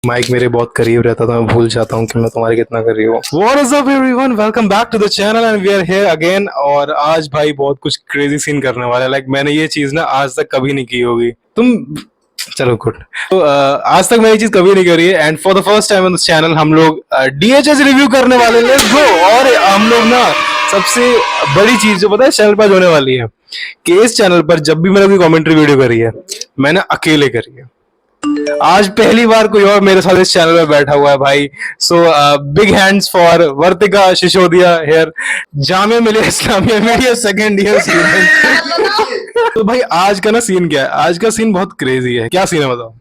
Mic मेरे बहुत करीब रहता था, मैं भूल जाता हूँ कि मैं तुम्हारे कितना करीब हूँ। What is up everyone? Welcome back to the channel and we are here again। और आज भाई बहुत कुछ क्रेजी सीन करने वाला है। मैंने ये चीज ना आज तक कभी नहीं की होगी। चलो गुड। तो आज तक मैंने ये चीज कभी नहीं करी है and for the first time on this channel हम लोग DHS रिव्यू करने वाले। Let's go. और हम लोग ना सबसे बड़ी चीज जो पता है चैनल पर होने वाली है कि इस चैनल पर जब भी मैंने कोई कमेंट्री वीडियो करी है मैंने अकेले करी है। आज पहली बार कोई और मेरे साथ इस चैनल पे बैठा हुआ है भाई। So big hands for Vartika Sisodia here, Jamia Millia Islamia media second year student. तो भाई आज का ना सीन क्या है? आज का सीन बहुत क्रेजी है। क्या सीन है बताओ?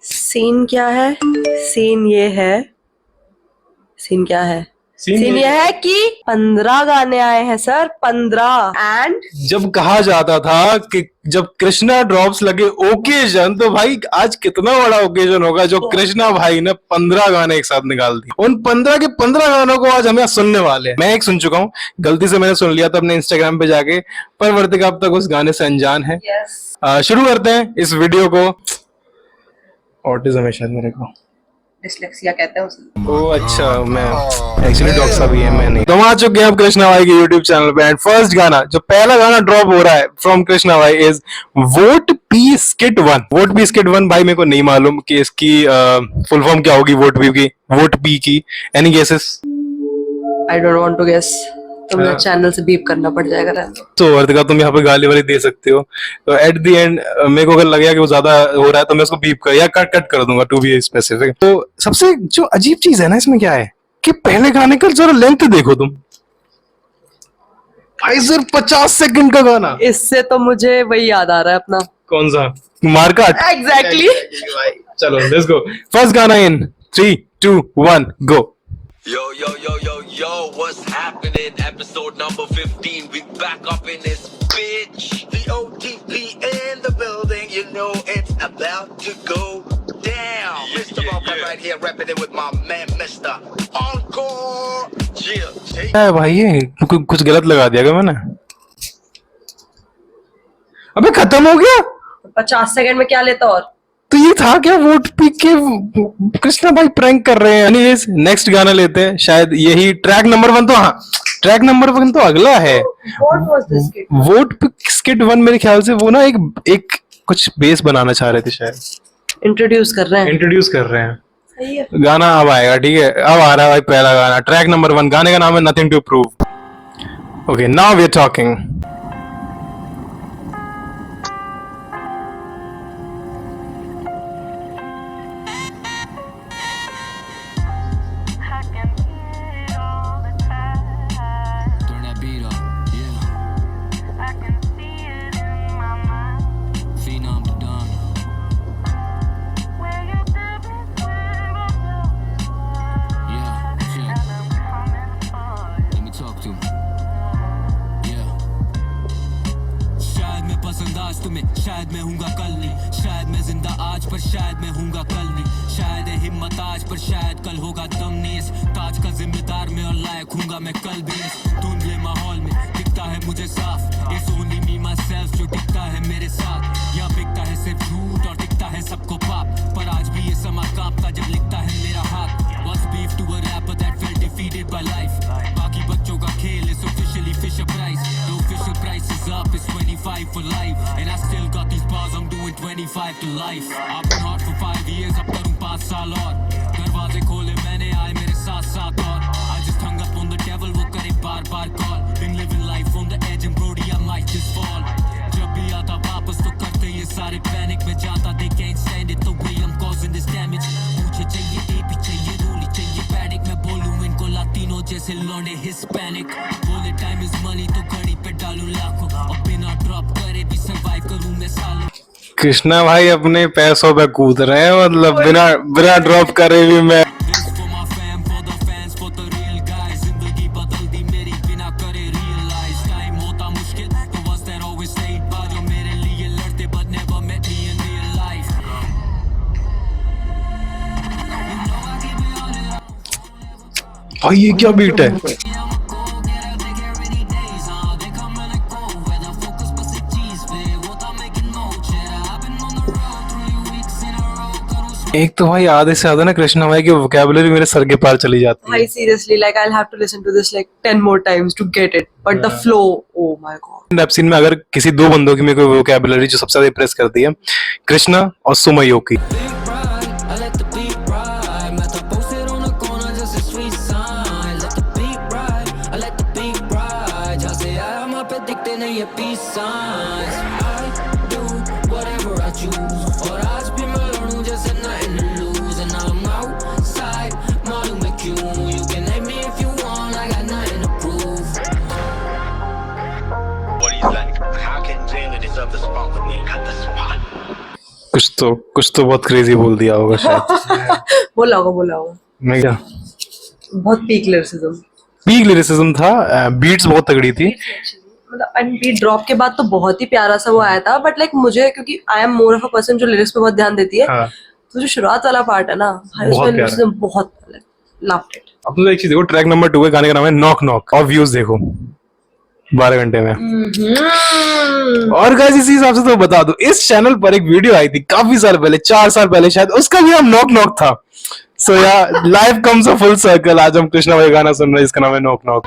सीन क्या है? सीन ये है, सीन क्या है? सीन ये है कि 15 गाने आए हैं सर, 15। एंड जब कहा जाता था कि जब कृष्णा ड्रॉप्स लगे ओकेजन, तो भाई आज कितना बड़ा ओकेजन होगा जो कृष्णा भाई ने 15 गाने एक साथ निकाल दिए। उन 15 के 15 गानों को आज हम यहाँ सुनने वाले हैं। मैं एक सुन चुका हूँ, गलती से मैंने सुन लिया था अपने इंस्टाग्राम पे जाके, पर वर्तिका अब तक उस गाने से अनजान है। शुरू करते हैं इस वीडियो को। ऑटिज्म है शायद मेरे को, डिसलेक्सिया कहते हैं उसे। ओह अच्छा, मैं एक्चुअली डॉक्टर साहब ही है, मैं नहीं। तो हम आ चुके हैं अब कृष्णा भाई के यूट्यूब चैनल पे एंड फर्स्ट गाना जो पहला गाना ड्रॉप हो रहा है फ्रॉम कृष्णा भाई is vote P skit 1। Vote P skit 1 भाई मेरे को नहीं मालूम कि इसकी फुल फॉर्म क्या होगी वोट पी की, वोट पी की। Any guesses? I don't want to guess, तुम्हें चैनल से बीप करना पड़ जाएगा। तो वर्तिका तुम यहाँ पे गाली वाली दे सकते हो, तो एट द एंड मेरे को अगर लगेगा कि वो ज्यादा हो रहा है तो मैं उसको बीप कर या कट कर दूंगा टू बी स्पेसिफिक। तो सबसे जो अजीब चीज है ना इसमें क्या है कि पहले गाने का जरा लेंथ देखो तुम भाई, सिर्फ 50 सेकंड का गाना। इससे तो मुझे वही याद आ रहा है अपना, कौन सा? मारकाट। एग्जैक्टली। चलो लेट्स गो, फर्स्ट गाना इन 3 2 1 गो। Yo, yo, yo, yo, yo, what's happening? Episode number 15, we back up in this bitch. The OTP in the building, you know it's about to go down. Mr. Walker right here, repping it with my man, Mr. Encore. है भाई, ये कुछ गलत लगा दिया क्या मैंने? अबे खत्म हो गया। 50 सेकंड में क्या लेता? और तो ये था क्या वोट पी के कृष्णा भाई प्रैंक कर रहे हैं? एनीवेज नेक्स्ट गाना लेते हैं, शायद यही ट्रैक नंबर 1। तो हाँ, ट्रैक नंबर 1 तो अगला है। वोट स्किट 1 मेरे ख्याल से वो ना एक कुछ बेस बनाना चाह रहे थे शायद। इंट्रोड्यूस कर रहे हैं। सही है। गाना अब आएगा, ठीक है? अब आ रहा है भाई पहला गाना, ट्रैक नंबर 1। गाने का नाम है nothing to prove. Okay, now we are talking. शायद मैं हूँगा कल नहीं, शायद मैं जिंदा आज पर शायद मैं हूँगा कल नहीं, शायद है हिम्मत आज पर शायद कल होगा दम नहीं। इस ताज का जिम्मेदार मैं और लायक हूँगा मैं कल भी। इस धुंधले माहौल में दिखता है मुझे साफ, इस ओनली मी माई सेल्फ जो दिखता है मेरे साथ। यहाँ बिकता है सिर्फ झूठ और दिखता है सबको पाप, पर आज भी ये समा कांपता जब लिखता है मेरा हाथ। What's beef to a rapper that felt defeated by life? बाकी बच्चों का खेल is officially Fisher Price. The official price is up, it's 25 for life, and I still got these bars, I'm doing 25 to life. I've been hard for 5 years, अब करूँ 5 साल और। दरवाजे खोले मैंने, आए मेरे साथ साथ और। I just hung up on the devil, वो करे बार बार call. Been living life on the edge and Brody I might just fall. जब भी आता वापस तो करते ये सारे panic में जाता, they can't stand it the way I'm causing this damage. मुझे चाहिए AP चाहिए रोली चाहिए पैनिक, मैं बोलूँ इनको लातीनो जैसे लौंडे हिस्पैनिक। बोले टाइम इज मनी तो घड़ी पे डालूं लाखों, और बिना ड्रॉप करे भी सरवाइव करूँ मैं सालों। कृष्णा भाई अपने पैसों पे कूद रहे हैं, मतलब बिना ड्रॉप करे भी मैं। भाई ये क्या बीट है? एक तो भाई आधे से ज्यादा ना कृष्णा भाई की वोकैबुलरी मेरे सर के पार चली जाती है। भाई seriously, like I'll have to listen to this like 10 more times to get it. But the flow, oh my god. Rap scene में अगर किसी दो बंदों की मेरे को वोकैबुलरी जो सबसे ज्यादा इंप्रेस करती है, कृष्णा और सुमयो की। I let the beat ride. मैं तो posted on the corner just a sweet sign. Let the beat ride. I let the beat ride. जहाँ से आया वहाँ पे दिखते नहीं ये peace signs. I do whatever I choose. और आज भी मैं लड़ूं जैसे nothing to lose. And I'm outside, मालूम है क्यों. You can hate me if you want. I got nothing to prove. What do you think? How can Jalen deserve the spot when he got the spot? कुछ तो बहुत crazy बोल दिया होगा शायद। बोला होगा मैं क्या बहुत पीक लिरिसिज्म। पीक लिरिसिज्म था, बीट्स बहुत तगड़ी थी। मतलब एंड बीट ड्रॉप के बाद तो बहुत ही प्यारा सा वो आया था, बट लाइक मुझे क्योंकि I am more of a person जो लिरिक्स पे बहुत ध्यान देती है, हाँ। तो जो शुरुआत वाला पार्ट है ना भाई, बहुत उसमें प्यारा। लिरिसिज्म बहुत लव्ड इट। अब तो एक चीज देखो, ट्रैक नंबर 2 है, गाने का नाम है नॉक नॉक, और व्यूज देखो 12 घंटे में। और गाइस इसी हिसाब से तो बता दूं, इस चैनल पर एक वीडियो आई थी काफी साल पहले, 4 साल पहले शायद, उसका भी नाम नॉक नॉक था। सो या life comes a full circle. आज हम कृष्णा भाई गाना सुन रहे हैं जिसका नाम है नॉक नॉक।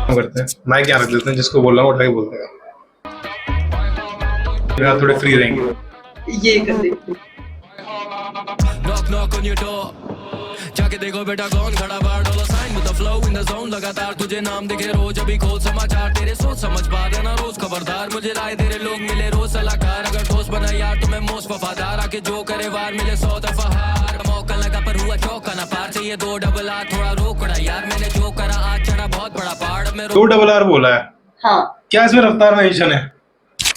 करते हैं मैं क्या रख देते हैं, जिसको बोल रहा हूँ उठा के बोल देगा, थोड़े फ्री रहेंगे। ये कर दे। Knock knock on your door. जाके देखो बेटा कौन खड़ा बाहर, dollar sign with the flow in the zone, लगातार तुझे नाम दिखे रोज, अभी खोल समाचार तेरे सोच समझ पा देना रोज खबरदार, मुझे राय तेरे लोग मिले रोज सलाहकार, अगर दोस्त बना यार तो मैं मोस्ट वफादार, आके जो करे वार मिले 100 दफा हार, मौका लगा पर हुआ चौका ना पार, चाहिए 2 डबल आर थोड़ा रोकड़ा यार, मैंने जो करा आज चढ़ा बहुत बड़ा पहाड़, मैं 2 डबल आर बोला है। हाँ क्या इसमें रफ्तार मेंशन है?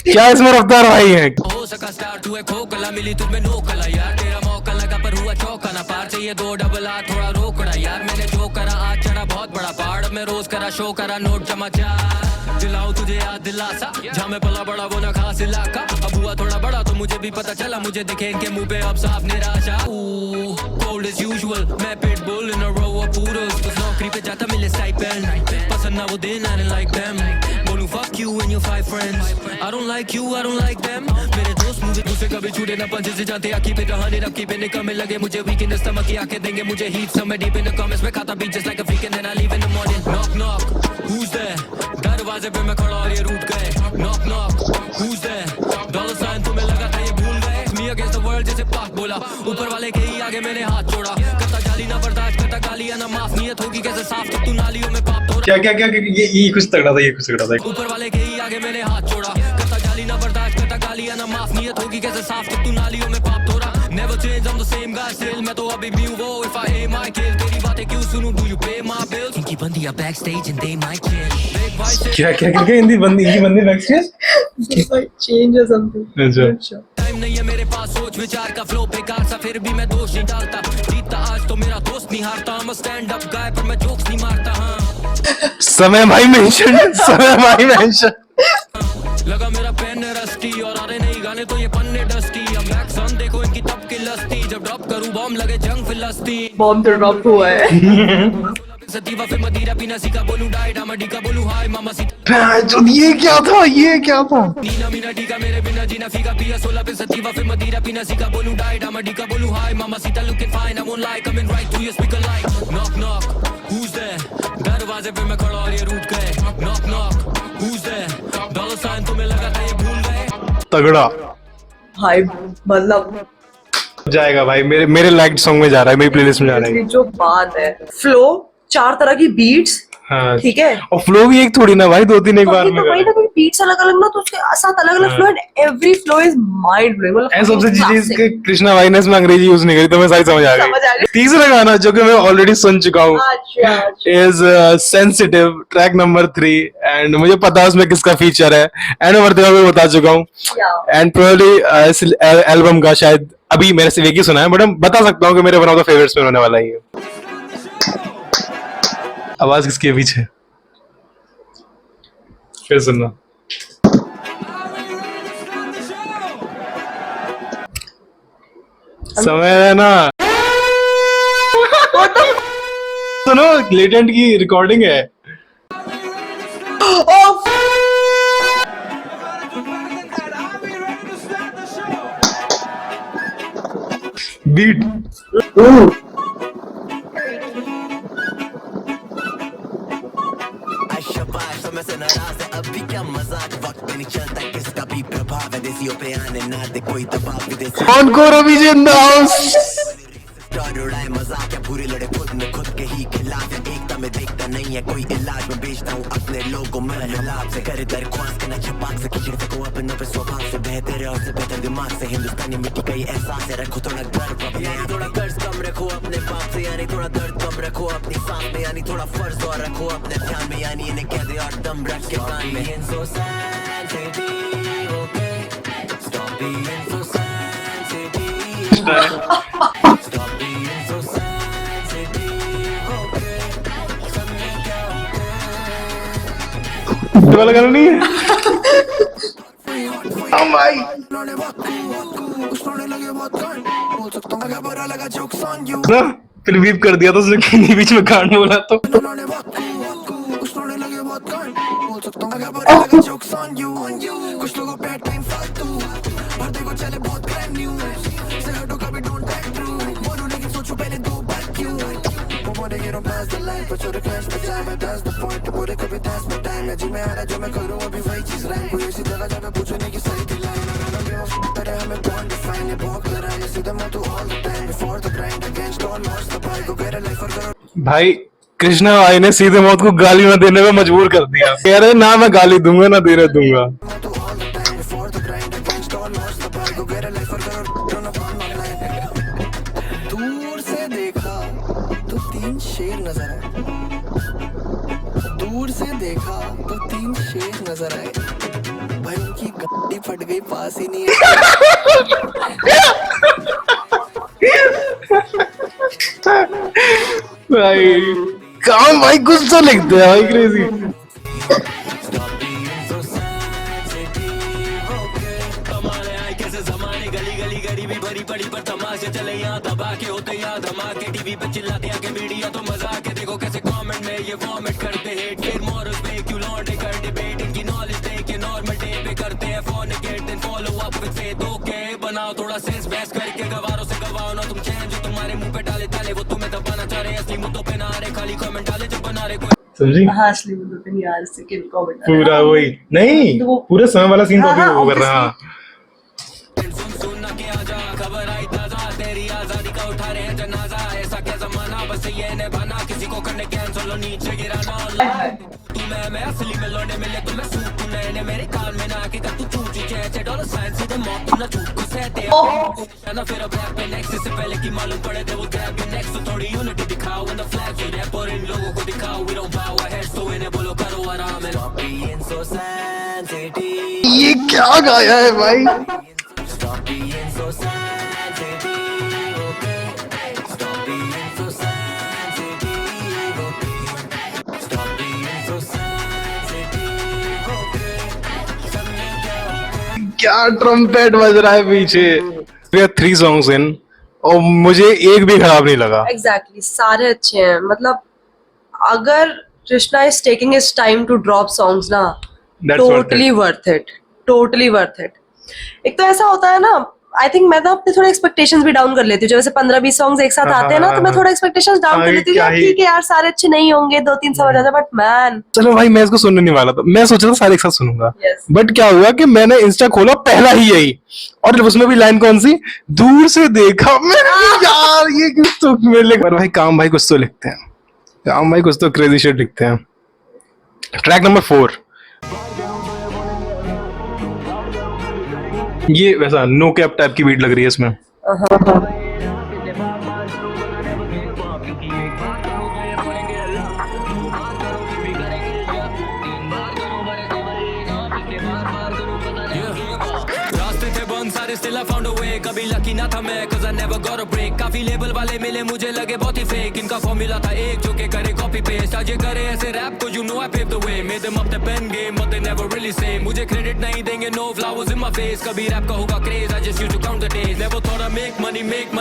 क्या इसमें रफ्तार भाई है? हो सका स्टार्ट हुए खोकला, मिली तुझमें नो कला यार, तेरा मौका लगा पर हुआ चौका ना पार, चाहिए 2 डबल आर थोड़ा रोकड़ा यार, मैंने जो करा आज चढ़ा बहुत बड़ा पहाड़, मैं रोज करा शो करा नोट समाचार, दिलाऊं तुझे याद दिलासा, जहाँ मैं पला बड़ा वो ना खास इलाका, अब हुआ थोड़ा बड़ा तो मुझे भी पता चला, मुझे दिखे इनके मुंह पे अब साफ निराशा, cold as usual, मैं pitbull in a row of poodles, उस नौकरी पे जाता मिले stipend, पसंद ना वो दिन I didn't like them, बोलूं fuck you and your 5 friends, I don't like you, I don't like them, मेरे दोस्त मुझे दूसरे कभी छूटे ना पंजे से जाते आखी पे कहानी रखी पे निकलने लगे, मुझे वीकेंड स्टमक की आंखें देंगे मुझे हीट, समय डीप इन द कमेंट्स में खाता beat just like a freak and then I leave in the morning, knock knock who's there, दरवाजे पे मैं खड़ा और ये रूठ गए, knock knock who's there, dollar sign तुम्हें लगा था ये भूल गए, me against the world जैसे पाक बोला, ऊपर वाले के ही आगे मैंने हाथ छोड़ा, करता जाली ना बर्दाश्त करता गालियां ना माफ, नियत होगी कैसे साफ तो तू नालियों में पाप तोड़, क्या क्या क्या ये कुछ तगड़ा था, ये कुछ तगड़ा था। ऊपर वाले के ही आगे मैंने हाथ छोड़ा, करता जाली ना बर्दाश्त करता गालियां ना माफ, नियत होगी कैसे साफ तो तू नालियों में पाप तोड़ा, never change I'm the same guy still, मैं तो अभी भी हूँ वो, if I aim I kill, तेरी बातें क्यों सुनूं, do you pay my bills, इनकी बंदियां backstage and they might chill, देख भाई से क्या क्या क्या हिंदी बंदी backstage change or something। Time नहीं है मेरे पास सोच विचार का, फ्लो बेकार सा फिर भी मैं दोष नहीं डालता, जीतता आज तो मेरा दोस्त नहीं हारता, मैं स्टैंड अप गाय पर मैं जोक्स नहीं मारता, हाँ समय भाई मेंशन, समय भाई मेंशन। लगा मेरा पेन रस्टी और आ रहे नहीं गाने तो ये पन्ने डस्टी, अब बैक सन देखो इनकी तब की लस्ती, जब ड्रॉप करूं बॉम्ब लगे जंग फिलस्तीन, बॉम्ब तो ड्रॉप हुआ है। सतीवा फिर मदीरा पीना सीखा, बोलूं डाइट अमडी का बोलूं हाय मामा सीता, ये क्या था, ये क्या था? नीना मीना टीका मेरे बिना जीना फीका पिया 16 पे सतीवा फिर मदीरा पीना सीखा, बोलूं डाइट अमडी का बोलूं hi mama Sita, looking fine I won't lie, coming right to your speaker like, knock knock who's there, दरवाजे पे मैं खड़ा और ये रूठ गए, knock knock who's there, dollar sign तुम्हें लगा था ये भूल गए, तगड़ा भाई मतलब जाएगा भाई, मेरे लाइक्ड सॉन्ग में जा रहा है, मेरी प्लेलिस्ट में जा रहा है। जो बात है, फ्लो 4 तरह की बीट्स, हाँ ठीक है, और फ्लो भी एक थोड़ी ना भाई, 2-3 एक बार में वही ना, बीट्स अलग अलग ना, तो उसके साथ अलग अलग flow, and every flow is mind blowing, ऐसा सबसे चीज कि कृष्णा भाई ने इसमें अंग्रेजी यूज नहीं करी, तो मैं सारी समझ आ समझ आ गई। गई। तीसरा गाना जो कि मैं ऑलरेडी सुन चुका हूँ अच्छा is sensitive, track number 3, and मुझे पता है उसमें किसका फीचर है, एंड वर्तमान में बता चुका हूँ, एंड प्रोबेबली इस एल्बम का शायद अभी मेरे से एक ही सुना है, बट मैं बता सकता हूँ कि मेरे वन ऑफ द फेवरेट्स में होने वाला ही है। आवाज किसके पीछे फिर सुनना, समय है ना। सुनो लेटेंट की रिकॉर्डिंग है। बीट शाबाश समय से नाराज है अभी क्या मजाक वक्त पे नहीं चलता किसका भी प्रभाव है देसियों पे आने ना दे कोई दबाव विदेशी कौन को Ravi ji in the house. उड़ाए मजाक है पूरी लड़े खुद में खुद के ही खिलाफ है एकता में देखता नहीं है कोई इलाज में बेचता हूँ अपने लोगों में लाभ से करे दरख्वास्त ना छपाक से खिचड़ सको अपनों पे स्वभाव से बेहतर और से बेहतर दिमाग से हिंदुस्तानी मिट्टी का ये एहसास है रखो थोड़ा गर्व अपने यानी थोड़ा कर्ज कम रखो अपने बाप से यानी थोड़ा दर्द कम रखो अपनी सांस में यानी थोड़ा फर्ज और रखो अपने ध्यान में यानी इन्हें कह दे और दम रख के कान में Stop being so sensitive, stop being so sensitive, okay? वाला गाना नहीं है। हाँ भाई ना फिर बीप कर दिया तो उसने बीच में कांड बोला तो कुछ लोगों पे टाइम फालतू पर देखो चले बहुत ब्रांड न्यू से हटो कभी डोंट टैग थ्रू बोलो लेकिन सोचो पहले दो बार क्यों वो बोले ये no pass the line but you're the cash the time that's the point तो बोले कभी that's my time मैं जी में आ रहा जो मैं करूँ अभी वही चीज रैंक कोई ऐसी जगह जाकर पूछो नहीं कि सही थी line I don't give a fuck तरह हमें बॉन्ड डिफाइन ये बहुत करा ये सीधा मैं तो all the time before the grind against all lost the bike go get a life for भाई कृष्णा भाई ने सीधे मौत को गाली न देने में मजबूर कर दिया। कह रहे ना मैं गाली दूंगा ना देने दूंगा। दूर से देखा तो तीन शेर नजर आए दूर से देखा तो तीन शेर नजर आए भाई उनकी गाड़ी फट गई पास ही नहीं भाई काम भाई कुछ तो लिखते हैं भाई क्रेजी। गली गली गरीबी भरी पड़ी पर तमाशे चले यहाँ दबा के होते यहाँ धमाके टीवी पे चिल्लाते आके मीडिया तो मजाक है देखो कैसे कमेंट में ये फॉर्मेट करते हैं फिर मोरस पे क्यों लौटे कर डिबेट इनकी नॉलेज देख के नॉर्मल डे पे करते हैं fornicate then follow up with faith okay बनाओ थोड़ा सेंस बहस करके गवारों से गवाओ ना तुम चैन जो तुम्हारे मुंह पे डाले ताले वो तुम्हें दबाना चाह रहे असली मुद्दों पे ना आ रहे खाली कमेंट डाले जब बना रहे कोई समझी हाँ असली मुद्दों पे नहीं यार से किन कमेंट पूरा वही नहीं तो वो- पूरे समय वाला सीन हाँ, कॉपी हाँ, वो कर रहा सुन ना के आजा खबर आई ताजा तेरी आजादी का उठा रहे हैं जनाजा ऐसा क्या जमाना बस ये ने बना किसी को करने कैंसल नीचे गिराना तू मैं असली में लौटे मिले तो मैं सूट तू नए मेरे कान में ना कि तू चूची जैसे डॉलर साइन सीधे मौत तू ना झूठ को सहते ना फिर अब रैप पे नेक्स्ट से पहले की मालूम पड़े थे वो ग्रैब यू नेक्स्ट तो थोड़ी यूनिटी दिखाओ in the flag you rap और इन लोगों को दिखाओ we don't bow ahead so इन्हें बोलो करो आराम है Stop being so sensitive. ये क्या गाया है भाई। Stop being so sensitive, okay? Stop being so sensitive, okay? Stop being so sensitive, okay? सबने क्या क्या ट्रम्पेट बज रहा है पीछे। We are 3 songs in और मुझे एक भी खराब नहीं लगा। एग्जैक्टली सारे अच्छे हैं मतलब अगर Krishna is taking his time to drop songs ना That's worth totally worth it totally worth it. एक तो ऐसा होता है ना आई थिंक मैं ना अपने थोड़े एक्सपेक्टेशंस भी डाउन कर लेती हूँ जब ऐसे 15-20 सॉन्ग्स एक साथ आते हैं ना तो मैं थोड़ा एक्सपेक्टेशंस डाउन कर लेती हूँ यार ठीक है यार सारे अच्छे नहीं होंगे 2-3 समझ आ जाए बट मैन चलो भाई मैं इसको सुनने नहीं वाला था मैं सोचा था सारे एक साथ सुनूंगा Yes. बट क्या हुआ कि मैंने इंस्टा खोला पहला ही यही और उसमें भी लाइन कौन सी दूर से देखा मैंने यार ये कुछ तो मेरे लिए पर भाई काम भाई कुछ तो लिखते हैं काम भाई कुछ तो क्रेजी शिट लिखते हैं। ट्रैक नंबर 4 ये वैसा नो कैप टाइप की बीट लग रही है इसमें। रास्ते थे बंद सारे still I found a way कभी लकी ना था मैं cause I never got a break काफी लेबल वाले मिले मुझे लगे बहुत ही फेक इनका फॉर्मूला था एक जो के करे कॉपी पेस्ट आज ये करे ऐसे रैप को you know I paved the way made them up the pen game but they never never really same. मुझे credit नहीं देंगे, no flowers in my face. कभी rap का होगा craze, I just used to count the days. Never thought I'd make money, make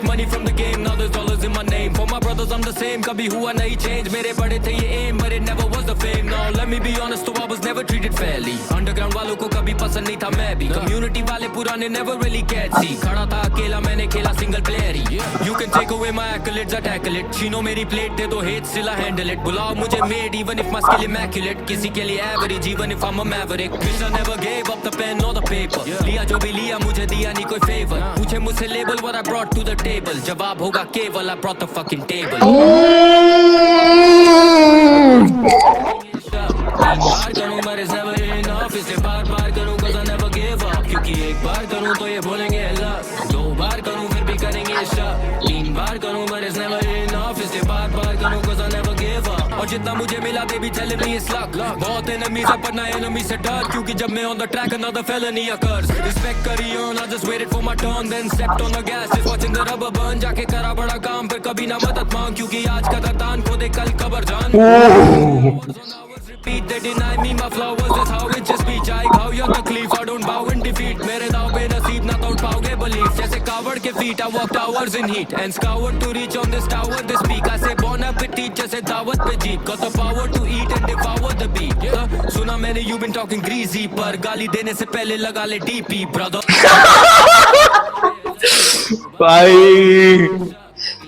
money from the game. Now there's dollars in my name. For my brothers I'm the same. कभी हुआ नहीं change. मेरे बड़े थे ये aim, but it never was the fame. Now let me be honest, so I was never treated fairly. Underground वालों को कभी पसंद नहीं था मैं भी. Community वाले पुराने never really cared. See, खड़ा था अकेला, मैंने खेला single player he. You can take away my accolades, I tackle it. छीनो मेरी plate दे दो hate, still I handle it. बुलाओ मुझे made, even if my skill immaculate. किसी के लिए average, even if I'm a maverick. Krishna never gave up the pen or the paper. लिया जो भी लिया, मुझे दिया नहीं कोई favor. पूछे मुझसे label what I brought to the table. जवाब होगा केवल I brought the fucking table. बार करूं but it's never enough. इसे बार करूं 'cause I never give up. क्योंकि एक बार करूं तो ये बोलेंगे luck. दो बार करूं फिर भी करेंगे शक. तीन बार करूं but it's never enough. इसे बार करूं 'cause I never give up. और जितना मुझे मिला they be telling me it's luck. बहुत enemies है पर ना enemies से डर. क्योंकि जब मैं on the track another felony occurs. Respect करी on, I just waited for my turn. Then stepped on the gas, just watching the rubber burn. जाके करा बड़ा काम फिर कभी ना मदद मांग. क्योंकि आज का दान को दे कल कबर जान. Repeat, they deny me my flowers, that's how it just be. चाहे खाओ या तकलीफ, I don't bow in defeat. मेरे दाव पे नसीब ना तोड़ पाओगे belief. जैसे कावड़ के feet, I walked hours in heat and scoured to reach on this tower. This peak, I say bon appetit, जैसे दावत पे जीत. Got the power to eat and devour the beat. सुना मैंने you been talking greasy, पर गाली देने से पहले लगा ले DP, brother. भाई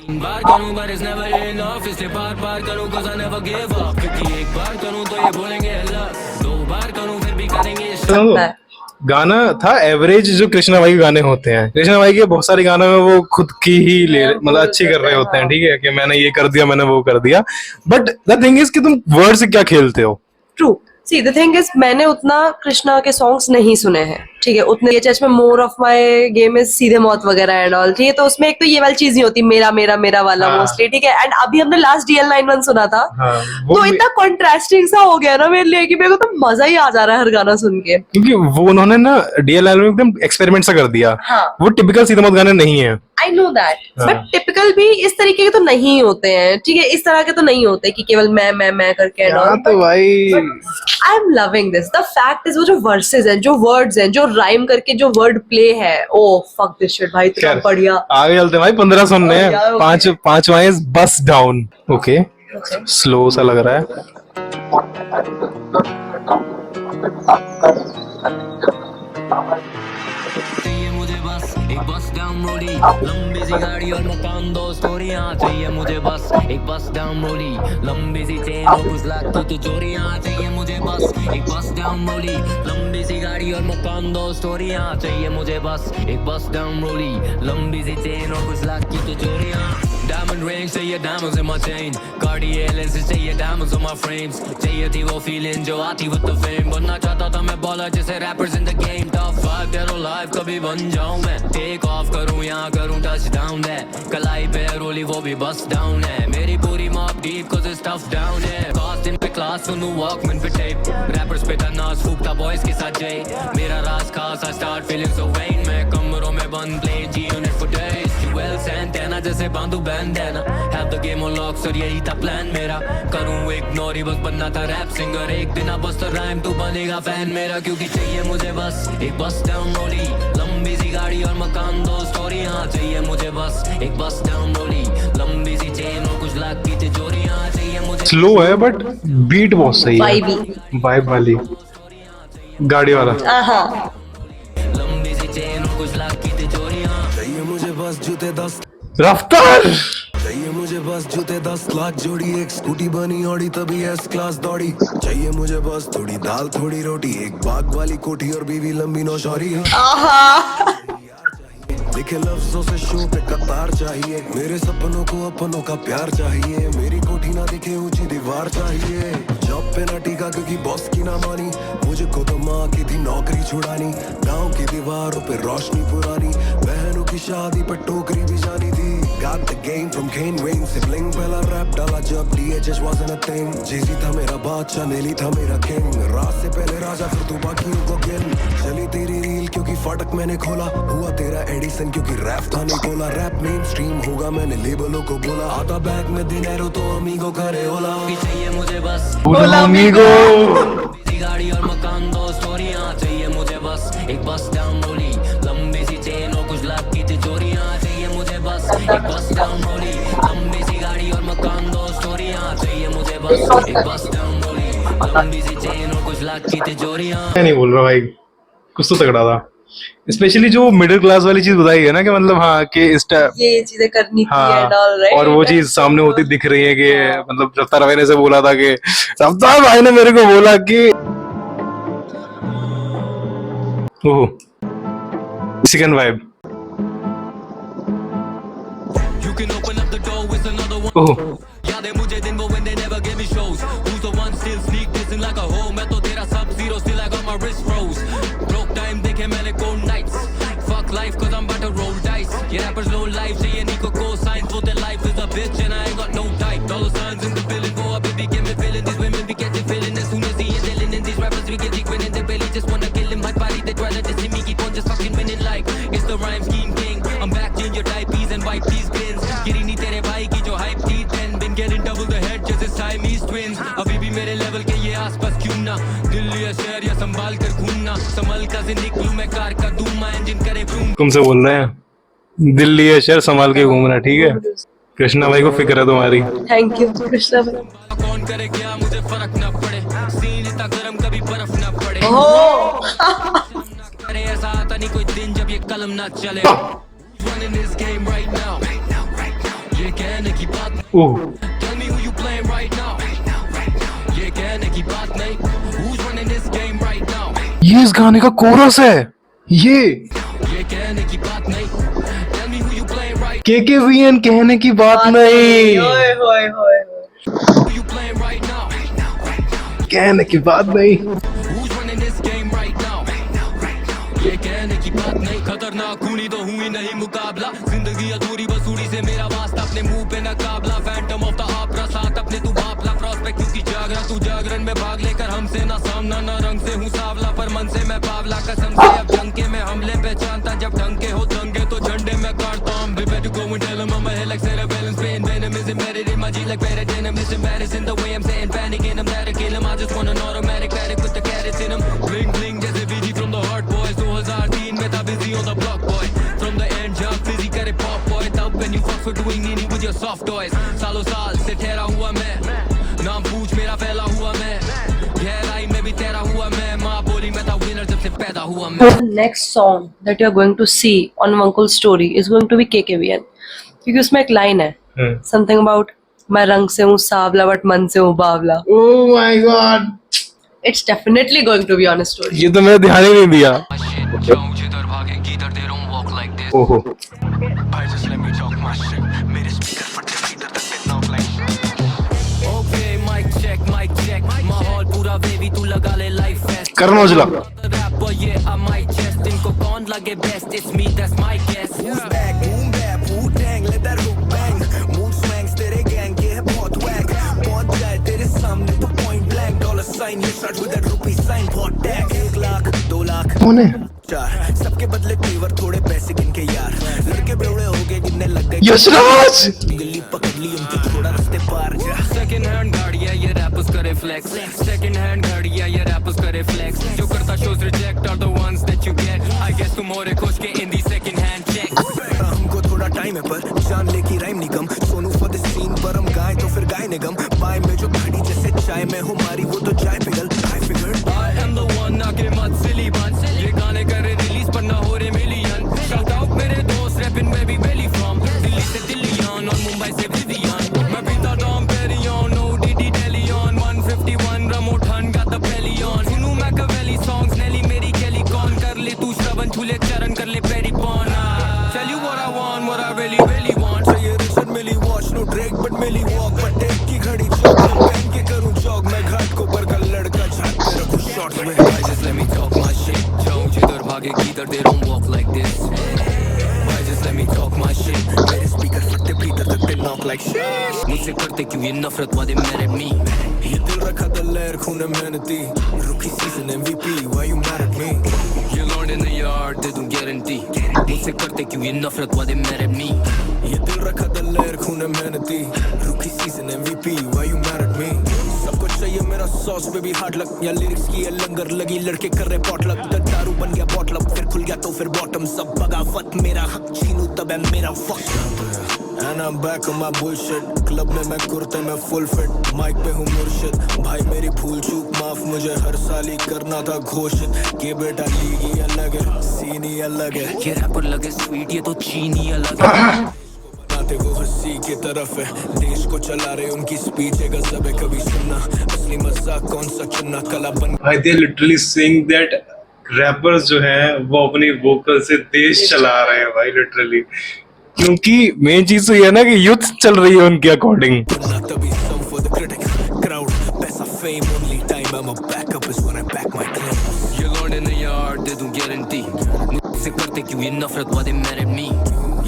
बार करूं but it's never enough. इसलिए बार करूं 'cause I never give up. क्योंकि एक बार करूं तो ये बोलेंगे luck. दो बार करूं फिर भी करेंगे शक. गाना था एवरेज जो कृष्णा भाई के गाने होते हैं. कृष्णा भाई के बहुत सारे गानों में वो खुद की ही मतलब अच्छी कर रहे होते हैं. ठीक है कि मैंने ये कर दिया, मैंने वो कर दिया. बट द थिंग इज कि तुम वर्ड से क्या खेलते हो. True. See the thing is मैंने उतना कृष्णा के सॉन्ग्स नहीं सुने हैं. ठीक है, उतने ये चर्च में more of my game is सीधे मौत वगैरह एंड ऑल. ठीक है, तो उसमें एक तो ये वाली चीज नहीं होती मेरा मेरा मेरा वाला मोस्टली. ठीक है, एंड अभी हमने लास्ट DL91 सुना था. तो इतना कॉन्ट्रास्टिंग सा हो गया ना मेरे लिए कि मेरे को तो मजा ही आ जा रहा है हर गाना सुन के. क्योंकि वो उन्होंने ना DL में एकदम एक्सपेरिमेंट सा कर दिया. वो टिपिकल सीधे मौत गाने नहीं है. I know that, but typical भी इस तरीके के तो नहीं होते हैं. ठीक है, इस तरह के तो नहीं होते कि केवल मैं करके एंड ऑल. तो भाई I am loving this. The fact is वो जो वर्सेस हैं, जो वर्ड्स हैं, जो राइम करके जो वर्ड प्ले है, ओ फक दिस शिट भाई, इतना बढ़िया. आगे चलते भाई. 15 सुनने हैं. पांचवा इज बस डाउन. ओके, स्लो सा लग रहा है. चाहिए मुझे बस एक बस डाउन रोडी, लंबी सी गाड़ी और मकान, दो स्टोरियां. चाहिए मुझे बस एक बस डाउन रोडी, लंबी सी चेन और कुछ लाख की तिजोरियां. चाहिए मुझे बस एक बस डाउन रोडी, लंबी सी गाड़ी और मकान, दो स्टोरियां. चाहिए मुझे बस एक बस डाउन रोडी, लंबी सी चेन और कुछ लाख की तिजोरियां. Diamond rings, चाहिए diamonds in my chain. Cartier lenses, चाहिए diamonds on my frames. चाहिए थी वो feeling जो आती with the fame. बनना चाहता था मैं baller जैसे rappers in the game. Top 5 dead or alive, कभी बन जाऊं मैं. Take off करूं यहाँ करूं touchdown है. कलाई पे रोली वो भी bust down है. मेरी पूरी mob deep 'cause it's tough down है. Costume पे class सुनूं Walkman पे tape. Rappers पे था नाच फूकता boys के साथ Jay. मेरा राज खास I start feeling so vain. मैं कमरों में बंद play G-Unit for days. Well Santana जैसे बांधू bandana. Have the game on lock sir यही था plan मेरा. करूं ignore ही बस बनना था rap singer. एक दिन अब बस तो rhyme तू बनेगा fan मेरा. क्योंकि चाहिए मुझे बस एक बस down रोली, लंबी सी गाड़ी और मकान, दो स्टोरियां. चाहिए मुझे बस एक बस down रोली, लंबी सी चेन और कुछ लाख की तिजोरियां. चाहिए मुझे स्लो है बट बीट बहुत सही है. वाइब वाली गाड़ी वाला. लंबी सी चेन और कुछ लाख की तिजोरियां. चाहिए मुझे बस जूते 10, रफ्तार. चाहिए मुझे बस जूते 10 लाख जोड़ी, एक स्कूटी बनी ऑडी तभी S क्लास दौड़ी. चाहिए मुझे बस थोड़ी दाल थोड़ी रोटी, एक बाग वाली कोठी और बीवी लंबी नौशौरी. लिखे लफ्जों से शो पे कतार चाहिए, मेरे सपनों को अपनों का प्यार चाहिए. मेरी कोठी ना दिखे ऊंची दीवार चाहिए. जॉब पे ना टीका क्योंकि बॉस की ना मानी, मुझे को तो माँ की थी नौकरी छुड़ानी. गांव की दीवारों पे रोशनी पुरानी, बहनों की शादी पे टोकरी भी जानी थी. Got the game from Kane Wayne से bling, पहला रैप डाला जब DHS wasn't a thing. Jay-Z था मेरा बादशाह, नेली था मेरा king. रात से पहले राजा फिर तू बाकियों को गिन. चली तेरी रील क्योंकि फाटक मैंने खोला, हुआ तेरा एडिसन क्योंकि रैप था निकोला. रैप मेन स्ट्रीम होगा मैंने लेबलों को बोला, आता बैग में दिनेरो तो अमीगो करे होला. चाहिए मुझे बस बोला अमीगो. गाड़ी और मकान, 2 स्टोरियां चाहिए मुझे बस, एक बस डाउन रोली, लंबी सी चेन और कुछ लाख की तिजोरियां चाहिए मुझे बस, एक बस डाउन रोली, लंबी सी गाड़ी और मकान, 2 स्टोरियां चाहिए मुझे बस, एक बस डाउन रोली, लंबी सी चेन और कुछ लाख की तिजोरियां। मैं नहीं बोल रहा भाई, कुछ तो तगड़ा था। स्पेशली जो मिडिल क्लास वाली चीज बताई है ना कि मतलब हाँ कि इस ये चीजें करनी थी हाँ, and all, right? और वो चीज सामने होती दिख रही है कि मतलब रफ्तार भाई ने से बोला था कि रफ्तार भाई ने मेरे को बोला कि oh second vibe You can open up the door with another one. Oh याद है मुझे दिन वो when they never gave me shows. Who's the one still sneak dissing like a hoe? मैं तो तेरा sub zero still I got my wrist froze. Broke time देखे मैंने cold nights. Fuck life cause I'm about to roll dice. ये rappers low life चाहिए Nico cosigns. वो their life is a bitch and I ain't got no type. Dollar signs in the billing go up baby give me feeling. These women be getting feeling as soon as they ain't dealing. And these rappers we get winning. They barely just wanna kill him. My body they try to see me keep on just fucking winning like it's the rhyme scheme king. I'm back in your typees and wipe these bins. गिरी नहीं तेरे भाई की जो hype थी 10 been getting double the head just as Siamese twins. अभी भी मेरे level के ये आसपास क्यों ना, दिल्ली या शहर या संभाल कर घूमना, संभल का से निकलूं मैं कार का दूमा, इंजन करे ब्रूम। तुमसे बोल रहे हैं दिल्ली है शहर संभाल के घूमना, ठीक है? कृष्णा भाई को फिक्र है तुम्हारी। थैंक यू कृष्णा भाई। कौन करे क्या मुझे फर्क ना पड़े, सीन इतना गर्म कभी बर्फ ना पड़े। अरे ऐसा आता नहीं कोई दिन जब ये कलम ना चले। Running this game right now. ये कहने की बात। ओह Tell me who you playing right now. ये कहने की बात नहीं। Who's running this game right now? ये इस गाने का कोरस है ये कहने की बात नहीं। Tell me who you playing right KKVN कहने की बात नहीं, ओए होए होए। who you playing right now. कहने की बात नहीं। Who's running this game right now? ये कहने की बात नहीं। खतरनाक खूनी तो हुई नहीं मुकाबला, जिंदगी अधूरी बसूरी से मेरा वास्ता, अपने मुंह पे नकाबला, फैंटम ऑफ द ऑपरा साथ अपने तू बापला, प्रॉस्पेक्ट क्योंकि जागरा तू जागरण में भाग लेकर हमसे ना सामना, ना रंग से हूँ सावला पर मन से मैं बावला, कसम से अब डंके में हमले पहचानता, जब ढंके हो दंगे तो झंडे में काटता हूँ। Prepare to go and tell him I'm a hell like cerebellum, spitting venom is embedded in my G like paradigm, this embarrassing the way I'm saying panic and I'm there to kill him, I just want an automatic paddock with the carrots in him, bling bling जैसे BG from the hard boys, 2003 में था busy on the block boy, from the end jump fizzy करे pop boy, तब when you fuck for doing nini with your soft toys, सालों साल से ठहरा हुआ मैं, नाम पूछ मेरा फैला हुआ मैं, गहराई में भी तेरा हुआ मैं, माँ बोली मैं था winner जब से पैदा हुआ मैं। The next song that you are going to see on Vankul's story is going to be KKVN, क्योंकि उसमें एक लाइन है something about मैं रंग से हूँ सावला बट मन से हूँ बावला। Oh my God, It's definitely going to be on a story. ये तो मैंने ध्यान ही नहीं दिया। जाऊं जिधर भागे किधर दे रहा हूँ walk like this. ओहो Bhai, just let me talk my shit. मेरे speaker फटे भीतर तक ते knock like. Okay, mic check. माहौल पूरा wavy, तू लगा ले live fest. Karan Aujla Rapper, yeah, I might just. इनको कौन लगे best? It's me, that's my guess. Who's back? Boom bap, Wu-Tang, let that hook bang. Mood swings, तेरे gang के है बहुत whack. पहुंच जाए तेरे सामने तो point blank. Dollar sign, you start with that rupee sign. बहुत tag, 1 लाख, 2 लाख, कौन है? 4. सबके बदले तेवर थोड़े पैसे गिनके यार. लड़के बेवड़े हो गए गिनने लग गए. यशराज गली पकड़ ली उनकी छोड़ा रास्ते पार जा. Second hand गाड़ी है ये rappers करे flex. Second hand घड़ी है ये rappers करे flex. जो करता shows reject are the ones that you get. I guess तुम और एक खुश के in the second hand check. हमको थोड़ा टाइम है पर जान ले की rhyme Nigam. Sonu for the scene पर हम गाए तो फिर गाए निगम. बाय में जो घड़ी जैसे चाय में हो मारी वो तो चाय पिघल. I figured I am the one आगे मत silly बन. ये गाने करे release पर ना हो रहे million. Shout out मेरे दोस्त rapping where we really from. Delhi से दिल्लीयान और मुंबई से विवियन. मैं पीता Dom Perignon, no DD Delion. 151 रमोठन got the belly on. सुनूं Machiavelli songs, Nelly मेरी Kelly कौन कर ले तू श्रवण झूले चरण कर ले पेरी पॉन. Tell you what I want, what I really want. चाहिए Richard Mille watch no Drake but Mille walk. पर टेक की घड़ी चौक पहन के करूं जॉग. मैं घाट को बरगल लड़का झाट पे रखूं शॉर्ट्स में. Bhai, just let me talk my shit. जाऊं जिधर भागे किधर दे रहा हूँ walk like this. Bhai, just let me talk my shit. मेरे स्पीकर फटे भीतर तक ते नॉक लाइक शिट. मुझसे करते क्यों ये नफरत वादे mad at me. ये दिल रखा था लहर खून मेहनती. Rookie season MVP why you mad at me. ये लौंडे in the yard दे दूं guarantee. मुझसे करते क्यों ये नफरत वादे mad at me. ये दिल रखा था लहर खून मेहनती. Rookie season MVP why you mad at me. सबको चाहिए मेरा सॉस पे भी हार्ड लग या लिरिक्स की ये लंगर लगी लड़के कर रहे पॉटलक दारू बन गया बॉटल फिर खुल गया तो फिर बॉटम सब बगावत मेरा हक छीनू तब है मेरा वक्त And I'm back on my bullshit club में मैं कुर्ते में फुल फिट माइक पे हूँ मुर्शिद भाई मेरी भूल चूक माफ मुझे हर साल ही करना था घोषित कि बेटा लीग ही अलग है सीन ही अलग है ये रैपर लगे स्वीट ये तो चीनी अलग है बनाते वो हंसी की तरफ है देश को चला रहे उनकी स्पीच है गजब है कभी सुनना असली मजाक कौन सा चुनना कला बन भाई they literally saying that rappers जो हैं वो अपनी वोकल से देश चला रहे हैं भाई लिटरली, क्योंकि मेन चीज तो ये है ना कि यूथ चल रही है उनके अकॉर्डिंग। तभी some for the critic crowd पैसा fame only time I'm a backup is when I back my claims ये लौंडे नहीं यार दे दूं गारंटी मुझसे करते क्यों ये नफरत वादे mad at me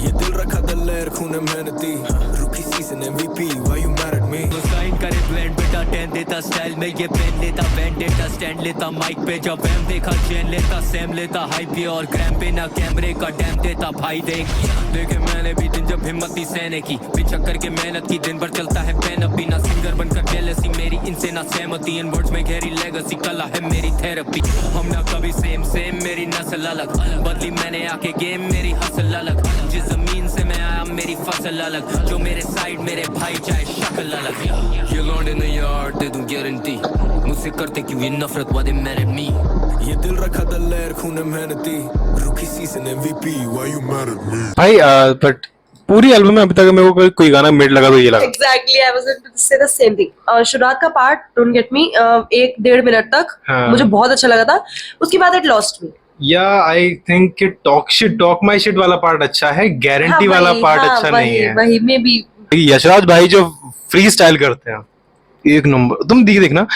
ये दिल रखा दलेर खून मेहनती rookie season MVP why you mad at me sign करे ब्लेंड बेटा 10 देता स्टाइल में ये पेन लेता वेंडेटा स्टैंड लेता माइक पे जब एम देखा चेन लेता सेम लेता हाइप पे और क्रैम पे ना कैमरे का डैम देता भाई देखे मैंने भी दिन जब हिम्मत थी सहने की पिछा करके मेहनत की दिन भर चलता है पेन अप ना सिंगर बनकर जेलसी मेरी इनसे ना सहमति इन वर्ड्स में गहरी लेगेसी कला है मेरी थेरेपी हम ना कभी सेम मेरी नस्ल अलग बदली मैंने आके गेम मेरी हसल अलग जिस जमीन से मैं आया मेरी फसल अलग जो मेरे साइड मेरे भाई चाहे शक्ल अलग ये लौंडे नहीं यार दे दूं गारंटी मुझसे करते क्यों ये नफरत वादे मेरे मी ये दिल रखा दलेर खून मेहनती rookie season MVP why you mad at me भाई बट पूरी एल्बम में अभी तक मेरे को कोई गाना मिड लगा तो ये लगा। Exactly, I was going to say the same thing. शुरुआत का part don't get me 1-1.5 minute तक हाँ. मुझे बहुत अच्छा लगा था, उसके बाद इट लॉस्ट मी। या आई थिंक कि टॉक माई शिट वाला पार्ट अच्छा है, गारंटी वाला पार्ट अच्छा नहीं है। वही मे बी यशराज भाई जो फ्री स्टाइल करते हैं एक नंबर, तुम देखना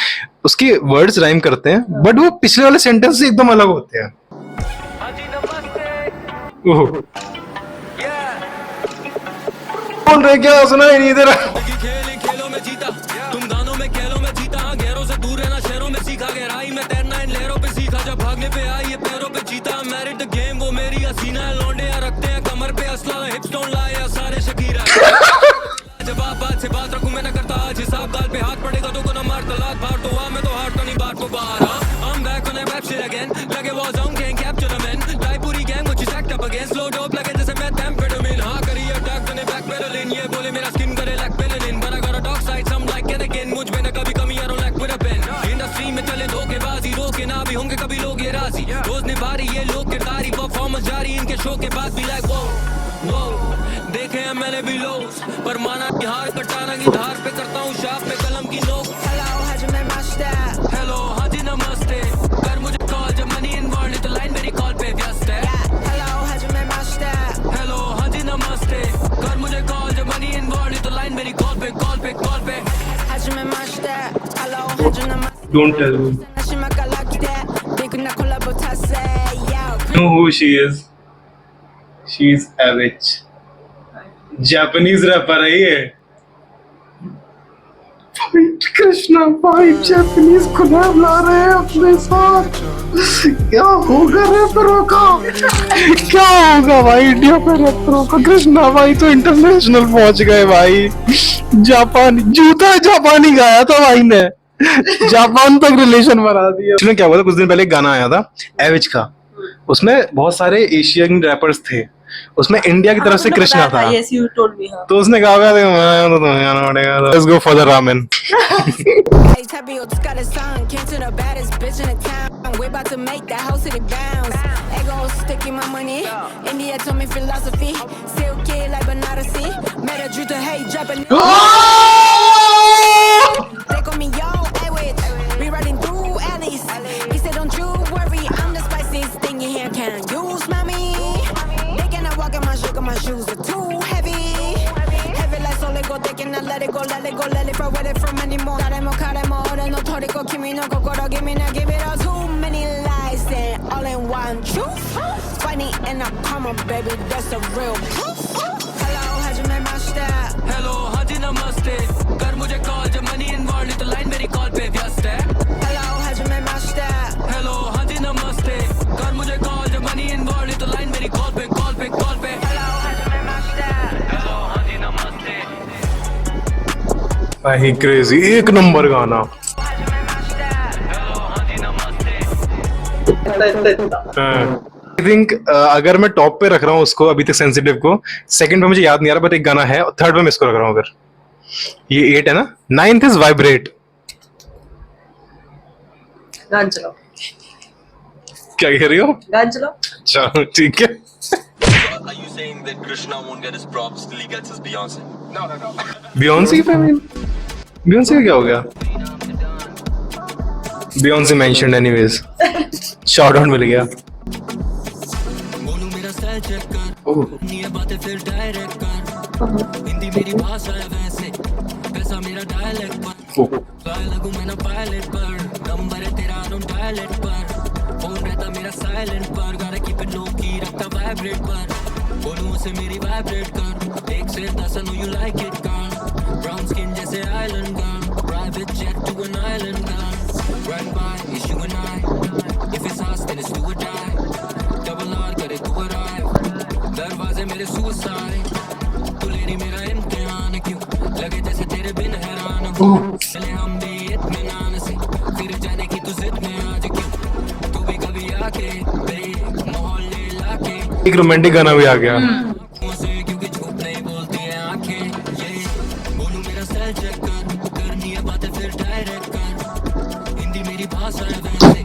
उसके वर्ड्स राइम करते हैं बट वो पिछले वाले सेंटेंस से एकदम अलग होते हैं। ओह बोल रहे क्या सुना ही नहीं दे रहा। खेलों में जीता तुम गानों में खेलों में जीता गैरों से दूर रहना शहरों में सीखा गहराई में तैरना इन लहरों पे सीखा जब भागने पे आई ये पैरों पे जीता मैरिड द गेम वो मेरी हसीना है लौंडे रखते हैं कमर पे असला हिप्स डोंट लाया सारे शकीरा जब बात से बात रखूं मैं ना करता आज हिसाब गाल पे हाथ पड़ेगा तो को ना मार तलाक बाहर तो आ मैं तो हार तो नहीं बात को बाहर I'm back on that rap shit again लगे वो zone can't capture the man लाई पूरी gang मुझे stacked up against low dope लगे जैसे मैं amphetamine हाँ करी attack तूने back pedaling ये बोले मेरा skin करे like melanin but I got a dark side some like it again मुझ में ना कभी कमी I don't like with a pen industry में चले धोखेबाजी रोके ना भी होंगे कभी लोग ये राजी रोज निभा रही ये लोग किरदारी परफॉर्मेंस जारी इनके शो के बाद भी like वो देखे हैं मैंने भी लोग पर माना कि हार कटाना की धार पे करता हूँ शाप पे कलम की नोक हेलो हाँ जी नमस्ते कर मुझे कॉल जब मनी इन्वॉल्व तो लाइन मेरी कॉल पे व्यस्त है हेलो हाँ जी नमस्ते कर मुझे कॉल जब मनी इन्वॉल्व तो लाइन मेरी कॉल पे Don't tell me. Know who she is? She is a witch. Japanese rapper है ये। कृष्णा भाई जापानीज कोलैब ला रहे हैं अपने साथ। क्या होगा रैपरों का? क्या होगा भाई इंडिया पे रैपरों का? कृष्णा भाई तो इंटरनेशनल पहुंच गए भाई। जापानी जूता जापानी गाया था भाई ने, जापान तक रिलेशन बना दिया। उसने क्या हुआ था कुछ दिन पहले एक गाना आया था एविच का, उसमें बहुत सारे एशियन रैपर्स थे, उसमें इंडिया की तरफ से कृष्णा था। Yes, you told me, हाँ। तो उसने कहा let's go for the ramen. My shoes are too heavy. Heavy like so let it go, let it forward it from anymore. Karemo, ore no toriko, kimi no kokoro, give it all. Too many lies and all in one truth. Funny and a karma, baby, that's a real proof. Hello, hajime mashita. Hello हाँ जी नमस्ते कर मुझे call जब money involve तो line मेरी call पे व्यस्त है Hello, hajime mashita. हेलो हाँ जी नमस्ते कर मुझे कॉल जब मनी इन्वॉल्व तो लाइन मेरी कॉल पे भाई क्रेजी एक नंबर गाना। आई थिंक अगर मैं टॉप पे रख रहा हूँ उसको अभी तक सेंसिटिव को, सेकंड पे मुझे याद नहीं आ रहा बट एक गाना है, और थर्ड पे मैं इसको रख रहा हूँ। अगर ये 8 है ना, 9th इज वाइब्रेट। गान चलाओ, क्या कह रही हो? गान चलाओ। अच्छा ठीक है। Are you saying that Krishna won't get his props till he gets his Beyonce? No. बियॉन्सी पे बियॉन्सी का क्या हो गया? बियॉन्सी मेंशन्ड एनीवेज, शाउट आउट मिल गया। बोलूं मेरा स्टाइल चेक कर, ओह ये बातें फिर डायरेक्ट कर, हिंदी मेरी भाषा है वैसे, पैसा मेरा डायलेक्ट पर, ओह फ्लाई लगूं मैं ना पायलट पर, नंबर है तेरा तुम डायलेक्ट पर, फोन रहता मेरा साइलेंट पर, गाना कीप इट लो की रखता वाइब्रेट पर, बोलूं उसे मेरी वाइब्रेट कर, 1 से 10 I know you like it girl, brown skin जैसे island girl, private jet to an island girl, run by it's you and I, if it's us then it's do or die, double R करे तू और I, दरवाजे मेरे suicide, तू ले रही मेरा इम्तिहान क्यों, लगे जैसे तेरे बिन हैरान हूँ, चले हम भी इत्मीनान से, फिर जाने की तू जिद में आज क्यों, तू भी कभी आके मेरे मोहल्ले लाके, एक रोमांटिक गाना भी आ गया। मुझसे क्योंकि झूठ नहीं बोलती है आंखें, ये बोलूं मेरा स्टाइल चेक कर, करनी है बातें फिर डायरेक्ट कर, हिंदी मेरी भाषा है वैसे,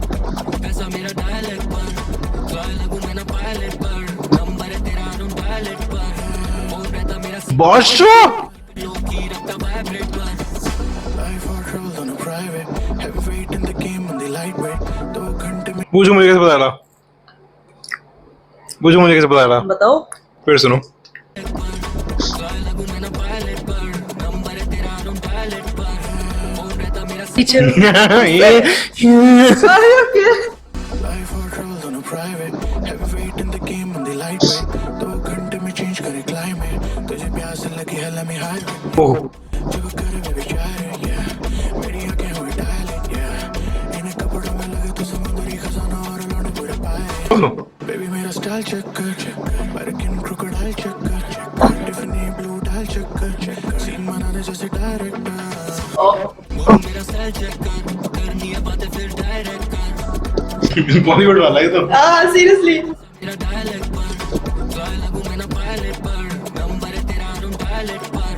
पैसा मेरा डायलेक्ट पर, फ्लाई लगूं मैं ना पायलट पर, नंबर है तेरा तुम डायलेक्ट पर, फोन रहता मेरा बॉशो लो की रखता वाइब्रेट पर, Life or trouble on a private, heavyweight in the game on the lightweight. 2 घंटे में पूछो मुझे कैसे पता चला, पूछो मुझे कैसे पता चला, बताओ। फिर सुनो। फ्लाई लगूं मैं ना पायलट पर, नंबर है तेरा तुम डायलेक्ट पर, फोन रहता मेरा पीछे ये Life or trouble on a private, heavyweight in the game on the lightweight. 2 घंटे में change करे climate, तुझे प्यास लगी है let me hide it. ओह जब करे मैं बेचारे yeah, मेरी आंखें हुई dialect yeah, इन्हें कपड़ों में लगे तो समुद्री खजाना और लौटे पूरे पाए. Baby मेरा style check कर, American crocodile check कर, Tiffany blue dial check कर, scene बनाने जैसे director. बोलूं मेरा स्टाइल चेक कर, करनी है बातें फिर डायरेक्ट कर, बॉलीवुड वाला है तो। सीरियसली मेरा डायलेक्ट पर, फ्लाई लगूं मैं ना पायलट पर, नंबर है तेरा तुम डायलेक्ट पर,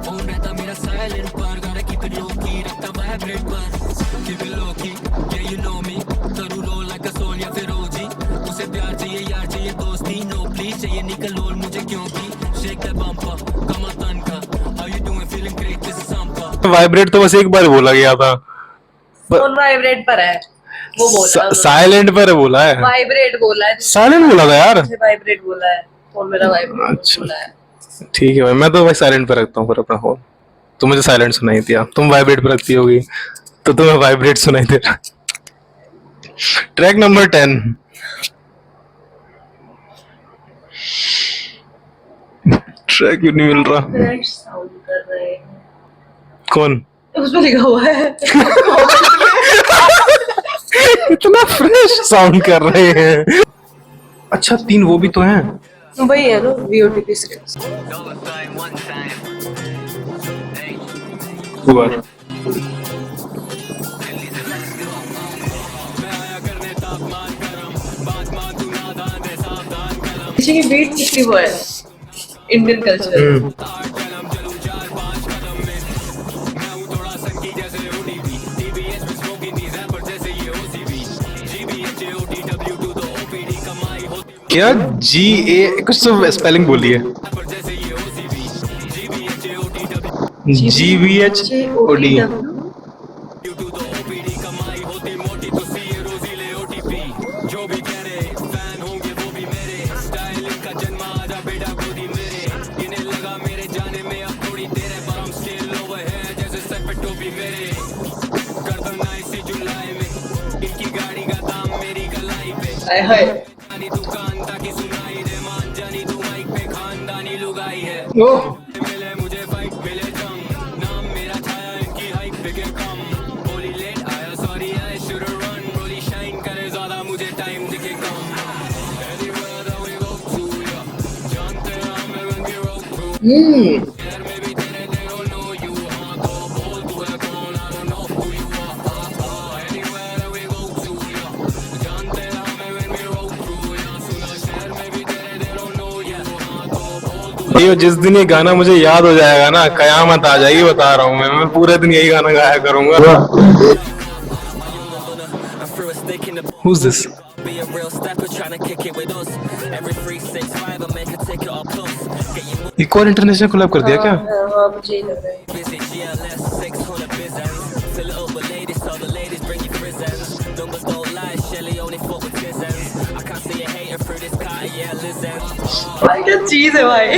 फोन रहता मेरा साइलेंट पर, गाना कीप इट लो की रखता वाइब्रेट पर, कीप इट लो की yeah you know me, करूँ रोल लाइक अ सोल या फिर ओजी, उसे प्यार चाहिए यार चाहिए दोस्ती, नो प्लीज चाहिए निकल लोल मुझे क्योंकि, शेक दैट बम्पर कमा तन का, how you doing feeling great this is समपर, वाइब्रेट तो बस एक बार बोला गया था, फोन वाइब्रेट पर है, वो बोला साइलेंट पर बोला है, वाइब्रेट बोला है, साइलेंट बोला था यार। वाइब्रेट बोला है, फोन मेरा वाइब्रेट अच्छा। बोला है। ठीक है भाई, मैं तो भाई साइलेंट पर रखता हूँ फिर अपना फोन, तुम मुझे साइलेंट सुनाई दिया, तुम वाइब्रेट पर रखती होगी तो तुम्हें वाइब्रेट सुनाई दे रहा। ट्रैक नंबर 10, ट्रैक क्यों नहीं मिल रहा? फ्रेश साउंड कर रहे हैं, कौन? उसमें लिखा हुआ है इतना फ्रेश साउंड कर रहे हैं। अच्छा 3 वो भी तो हैं। वही है ना VOTP स्क्रिप्ट्स। हुआ। पीछे की बीट कितनी वो है इंडियन कल्चर। क्या GA कुछ तो स्पेलिंग बोलिए। GBHOD। हाय हाय ओह ये जिस दिन ये गाना मुझे याद हो जाएगा ना, कयामत आ जाएगी, बता रहा हूँ मैं पूरे दिन यही गाना गाया करूंगा। Who's this? Be a real stepper trying to kick it with us. Every 365 I make a ticket or plus. Get you एक और इंटरनेशनल कोलैब कर दिया क्या? हाँ मुझे ही लग रहा है। busy, GLS 600 business. Fill it up with ladies, so the ladies bring you presents. Numbers don't lie, Shelly only fuck with tisms. I can't see a hater through this car, yeah, listen. भाई क्या चीज है भाई।